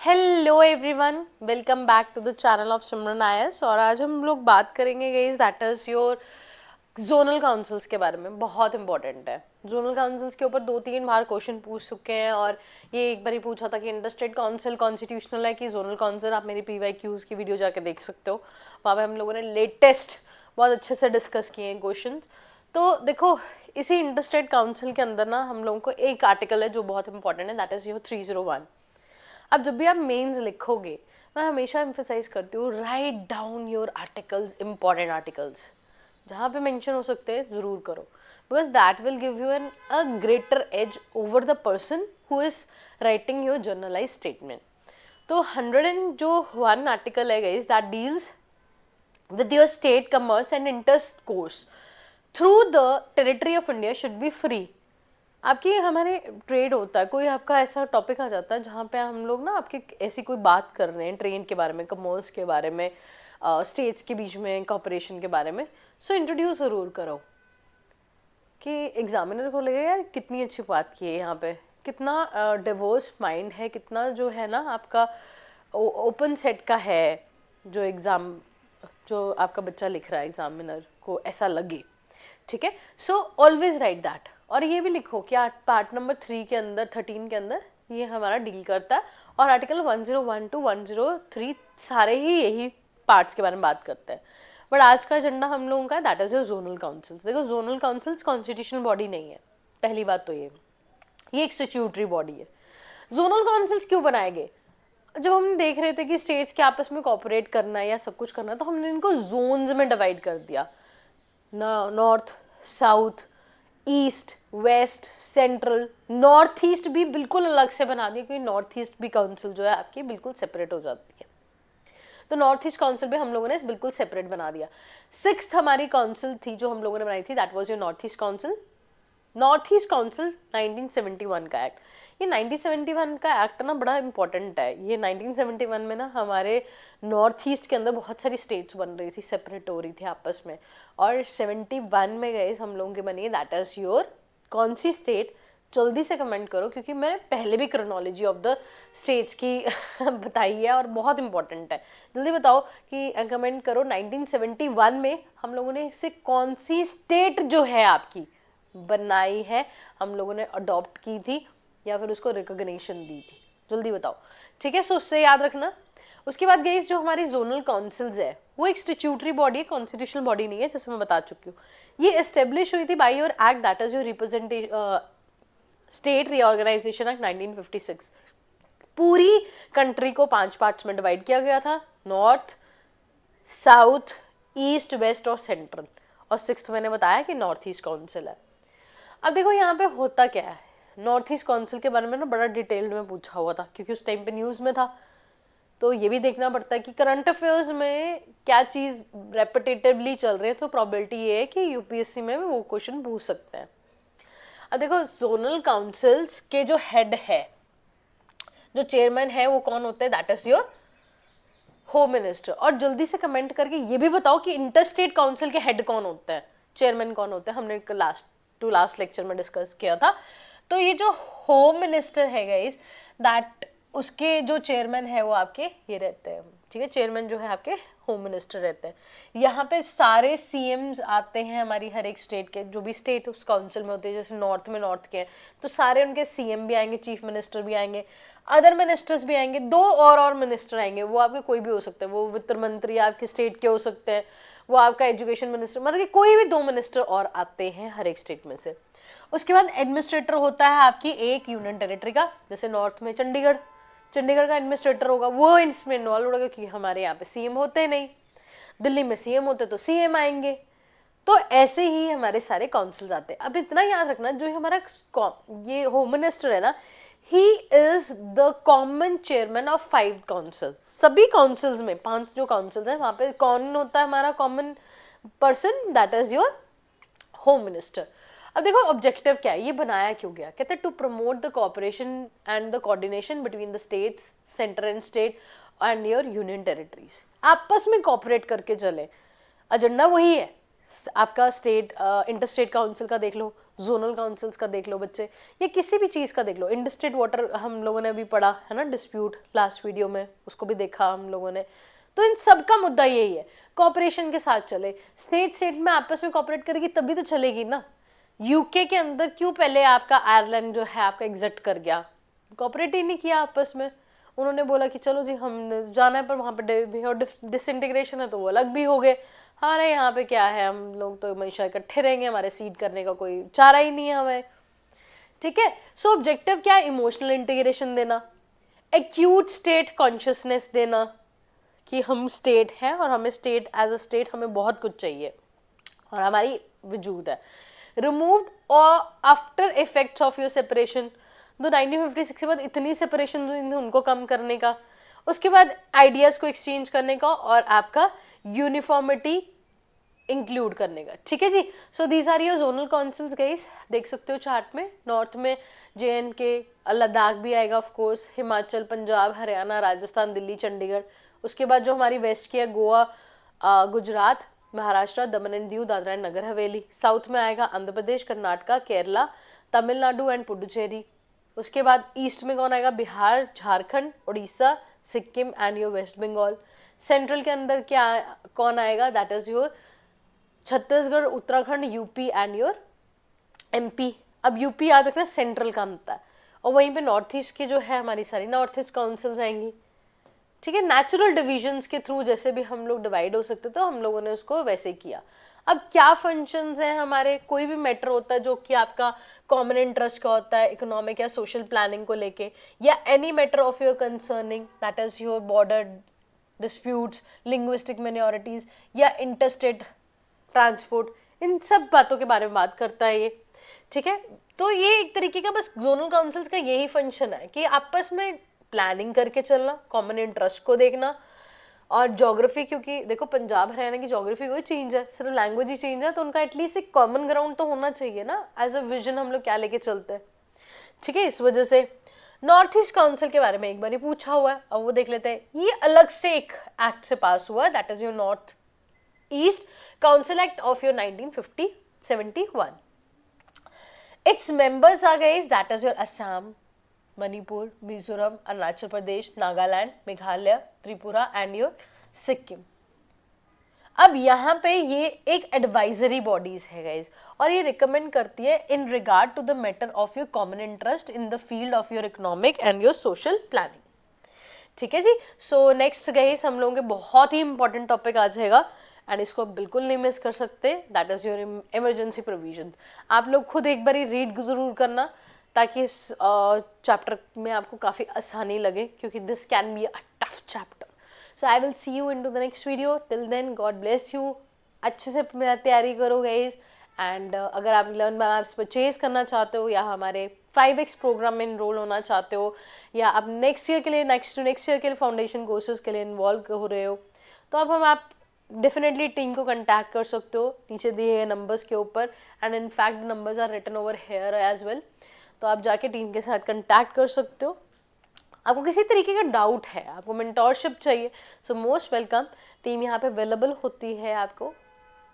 Hello everyone, welcome back to the channel of Simran IAS. और आज हम लोग बात करेंगे guys that is your zonal councils के बारे में। बहुत इंपॉर्टेंट है। जोनल काउंसिल्स के ऊपर 2-3 बार क्वेश्चन पूछ चुके हैं और ये एक बार ही पूछा था कि इंटरस्टेट काउंसिल कॉन्स्टिट्यूशनल है कि जोनल काउंसिल। आप मेरी PYQs की वीडियो जाके देख सकते हो, वहाँ पे हम लोगों ने लेटेस्ट बहुत अच्छे से डिस्कस किए हैं क्वेश्चन। तो देखो, इसी इंटरस्टेट काउंसिल के अंदर ना हम लोगों को एक आर्टिकल है जो बहुत इंपॉर्टेंट है, दैट इज योर 301। अब जब भी आप मेंस लिखोगे, मैं हमेशा एम्फेसाइज करती हूँ, write down your articles, important articles जहाँ पे मेंशन हो सकते हैं ज़रूर करो, because that will give you an a greater edge over the person who is writing your journalize statement. तो 101 आर्टिकल है guys that deals with your state commerce and intercourse through the territory of India should be free। आपकी हमारे trade होता है, कोई आपका ऐसा topic आ जाता है जहाँ पे हम लोग ना आपकी ऐसी कोई बात कर रहे हैं ट्रेड के बारे में, कमर्स के बारे में, स्टेट्स के बीच में कॉपरेशन के बारे में, सो इंट्रोड्यूस ज़रूर करो कि एग्जामिनर को लगेगा यार कितनी अच्छी बात की है, यहाँ पे कितना डिवर्स माइंड है, कितना जो है ना आपका ओपन सेट का है जो एग्ज़ाम जो आपका बच्चा लिख रहा है, एग्जामिनर को ऐसा लगे। ठीक है, सो ऑलवेज राइट दैट। और ये भी लिखो कि पार्ट नंबर 3 के अंदर 13 के अंदर ये हमारा डील करता है और आर्टिकल 101 to 103 सारे ही यही पार्ट्स के बारे में बात करते हैं। बट आज का एजेंडा हम लोगों का है that is your zonal councils. देखो, जोनल काउंसिल्स कॉन्स्टिट्यूशनल बॉडी नहीं है, पहली बात तो ये एक स्टैट्यूटरी बॉडी है। जोनल काउंसिल्स क्यों बनाए गए? जब हम देख रहे थे कि स्टेट्स के आपस में कोऑपरेट करना है या सब कुछ करना है, तो हमने इनको जोन्स में डिवाइड कर दिया, north, south, east, west, central. North east भी बिल्कुल अलग से बना दिया, क्योंकि नॉर्थ ईस्ट भी काउंसिल जो है आपकी बिल्कुल सेपरेट हो जाती है। तो नॉर्थ ईस्ट काउंसिल भी हम लोगों ने बिल्कुल सेपरेट बना दिया। 6th हमारी काउंसिल थी जो हम लोगों ने बनाई थी, that was your north east council. North east council 1971 का एक्ट। ये 1971 का एक्ट ना बड़ा इंपॉर्टेंट है। ये 1971 में ना हमारे नॉर्थ ईस्ट के अंदर बहुत सारी स्टेट्स बन रही थी, सेपरेट हो रही थी आपस में, और 71 में गए हम लोगों की बनी, दैट इज योर कौन सी स्टेट? जल्दी से कमेंट करो, क्योंकि मैंने पहले भी क्रोनोलॉजी ऑफ द स्टेट्स की बताई है और बहुत इंपॉर्टेंट है। जल्दी बताओ कि कमेंट करो, 1971 में हम लोगों ने इससे कौन सी स्टेट जो है आपकी बनाई है, हम लोगों ने अडॉप्ट की थी या फिर उसको रिकॉग्निशन दी थी? जल्दी बताओ। ठीक है, सो उससे याद रखना। उसके बाद गई जो हमारी जोनल काउंसिल्स है वो एक स्टैट्यूटरी बॉडी है, कॉन्स्टिट्यूशनल बॉडी नहीं है, जैसे मैं बता चुकी हूँ। ये एस्टेब्लिश हुई थी by your act that is your representation state reorganisation act 1956। पूरी कंट्री को 5 पार्ट्स में डिवाइड किया गया था, नॉर्थ, साउथ, ईस्ट, वेस्ट और सेंट्रल। और 6th मैंने बताया कि नॉर्थ ईस्ट काउंसिल है। अब देखो यहाँ पे होता क्या है, नॉर्थ ईस्ट काउंसिल के बारे में ना बड़ा डिटेल में पूछा हुआ था, क्योंकि उस टाइम पे न्यूज़ में था। तो ये भी देखना पड़ता है कि करंट अफेयर्स में क्या चीज़ रेपिटेटिवली चल रही है, तो प्रोबेबिलिटी ये है कि UPSC में भी वो क्वेश्चन पूछ सकते हैं। अब देखो, जोनल काउंसिल्स के जो हेड है, जो चेयरमैन है, वो कौन होते हैं? That is your home minister. और जल्दी से कमेंट करके ये भी बताओ कि इंटरस्टेट काउंसिल के हेड कौन होते हैं, चेयरमैन कौन होते हैं? हमने लास्ट लेक्चर में डिस्कस किया था। तो ये जो होम मिनिस्टर है गाइस, दैट उसके जो चेयरमैन है वो आपके ये रहते हैं। ठीक है, चेयरमैन जो है आपके होम मिनिस्टर रहते हैं। यहाँ पे सारे CMs आते हैं हमारी हर एक स्टेट के, जो भी स्टेट उस काउंसिल में होते हैं। जैसे नॉर्थ में नॉर्थ के हैं तो सारे उनके CM भी आएंगे, चीफ मिनिस्टर भी आएंगे, अदर मिनिस्टर्स भी आएंगे, 2 और मिनिस्टर आएंगे। वो आपके कोई भी हो सकते हैं, वो वित्त मंत्री आपके स्टेट के हो सकते हैं, वो आपका एजुकेशन मिनिस्टर, मतलब कि कोई भी 2 मिनिस्टर और आते हैं हर एक स्टेट में से। उसके बाद एडमिनिस्ट्रेटर होता है आपकी एक यूनियन टेरिटरी का, जैसे नॉर्थ में चंडीगढ़ का एडमिनिस्ट्रेटर होगा, वो इसमें इन्वॉल्व होगा, क्योंकि हमारे यहाँ पे CM होते नहीं। दिल्ली में CM होते तो CM आएंगे। तो ऐसे ही हमारे सारे काउंसिल्स आते हैं। अब इतना याद रखना, जो हमारा ये होम मिनिस्टर है ना, he is the common chairman of 5 council. सभी काउंसिल्स में 5 जो काउंसिल्स हैं वहाँ पे कौन होता है हमारा common person? That is your home minister. अब देखो ऑब्जेक्टिव क्या है, ये बनाया क्यों गया? कहते हैं to promote the cooperation and the coordination between the states, centre and state and your union territories. आपस में कोऑपरेट करके चले, एजेंडा वही है। आपका स्टेट इंटर स्टेट काउंसिल का देख लो, जोनल काउंसिल्स का देख लो बच्चे, या किसी भी चीज़ का देख लो। इंटर स्टेट वाटर हम लोगों ने अभी पढ़ा है ना, डिस्प्यूट लास्ट वीडियो में, उसको भी देखा हम लोगों ने। तो इन सब का मुद्दा यही है, कॉपरेशन के साथ चले। स्टेट स्टेट में आपस में कॉपरेट करेगी तभी तो चलेगी ना। यूके के अंदर क्यों पहले आपका आयरलैंड जो है आपका एग्जिट कर गया, कॉपरेट ही नहीं किया आपस में। उन्होंने बोला कि चलो जी हम जाना है, पर वहाँ पे डिसइंटीग्रेशन है तो वो अलग भी हो गए। हमारे यहाँ पे क्या है, हम लोग तो हमेशा इकट्ठे रहेंगे, हमारे सीट करने का कोई चारा ही नहीं है हमें। ठीक है, सो ऑब्जेक्टिव क्या है, इमोशनल इंटीग्रेशन देना, एक्यूट स्टेट कॉन्शियसनेस देना कि हम स्टेट हैं और हमें स्टेट एज अ स्टेट हमें बहुत कुछ चाहिए और हमारी वजूद है। रिमूव्ड और after effects of your separation, तो 1956 के बाद इतनी सेपरेशन हुई उनको कम करने का, उसके बाद आइडियाज़ को एक्सचेंज करने का और आपका यूनिफॉर्मिटी इंक्लूड करने का। ठीक है जी, so these are your zonal councils guys, देख सकते हो चार्ट में। नॉर्थ में JNK, लद्दाख भी आएगा ऑफ कोर्स, हिमाचल, पंजाब, हरियाणा, राजस्थान, दिल्ली, चंडीगढ़। उसके बाद जो हमारी वेस्ट की है, Goa, Gujarat, Maharashtra, Daman and Diu, Dadra and Nagar Haveli. South में आएगा आंध्र प्रदेश, कर्नाटका, केरला, तमिलनाडु एंड पुडुचेरी। उसके बाद ईस्ट में कौन आएगा, Bihar, Jharkhand, Orissa, Sikkim and your West Bengal. Central के अंदर क्या कौन आएगा, that is your Chhattisgarh, Uttarakhand, UP and your MP। अब यूपी याद रखना सेंट्रल का आता है, और वहीं पे नॉर्थ ईस्ट की जो है हमारी सारी नॉर्थ ईस्ट काउंसिल्स आएंगी। ठीक है, नेचुरल डिविजन्स के थ्रू जैसे भी हम लोग डिवाइड हो सकते तो हम लोगों ने उसको वैसे किया। अब क्या फंक्शंस हैं हमारे, कोई भी मैटर होता है जो कि आपका कॉमन इंटरेस्ट का होता है, इकोनॉमिक या सोशल प्लानिंग को लेके, या any matter of your concerning that is your border disputes, linguistic minorities या इंटरस्टेट ट्रांसपोर्ट, इन सब बातों के बारे में बात करता है ये। ठीक है, तो ये एक तरीके का बस जोनल काउंसिल्स का यही फंक्शन है कि आपस में प्लानिंग करके चलना, कॉमन इंटरेस्ट को देखना। और ज्योग्राफी, क्योंकि देखो पंजाब हरियाणा की ज्योग्राफी कोई चेंज है, सिर्फ लैंग्वेज ही चेंज है, तो उनका एटलीस्ट एक कॉमन ग्राउंड तो होना चाहिए ना, एज अ विजन हम लोग क्या लेके चलते हैं। ठीक है, इस वजह से नॉर्थ ईस्ट काउंसिल के बारे में एक बार ही पूछा हुआ है, अब वो देख लेते हैं। ये अलग से एक एक्ट से पास हुआ है, that is your north east council act of your 1971। Its members are guys, that is your Assam, Manipur, Mizoram, Arunachal Pradesh, Nagaland, Meghalaya, Tripura and your Sikkim. अब यहाँ पे ये एक एडवाइजरी बॉडीज है गाइज, और ये रिकमेंड करती है in regard to the matter of your common interest in the field of your economic and your social planning. ठीक है जी, सो नेक्स्ट गाइज हम लोगों के बहुत ही इंपॉर्टेंट टॉपिक आ जाएगा एंड इसको आप बिल्कुल नहीं मिस कर सकते, that is your emergency provision. आप लोग खुद एक बार रीड जरूर करना ताकि इस चैप्टर में आपको काफ़ी आसानी लगे, क्योंकि this can be a tough chapter. So I will see you in to the next video, till then God bless you. अच्छे से तैयारी करो गाइज, एंड अगर आप लर्न बाय मैप्स परचेज करना चाहते हो या हमारे 5x प्रोग्राम में इनरोल होना चाहते हो, या आप नेक्स्ट ईयर के लिए फाउंडेशन कोर्सेज के लिए इन्वॉल्व हो रहे हो, तो अब आप डेफिनेटली टीम को कंटैक्ट कर सकते हो नीचे दिए गए नंबर्स के ऊपर, and in fact numbers are written over here as well. तो आप जाके टीम के साथ कंटैक्ट कर सकते हो। आपको किसी तरीके का डाउट है, आपको मेंटोरशिप चाहिए, सो मोस्ट वेलकम, टीम यहाँ पे अवेलेबल होती है आपको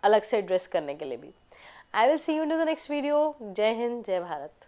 अलग से एड्रेस करने के लिए भी। आई will see you in the next video. जय हिंद, जय भारत।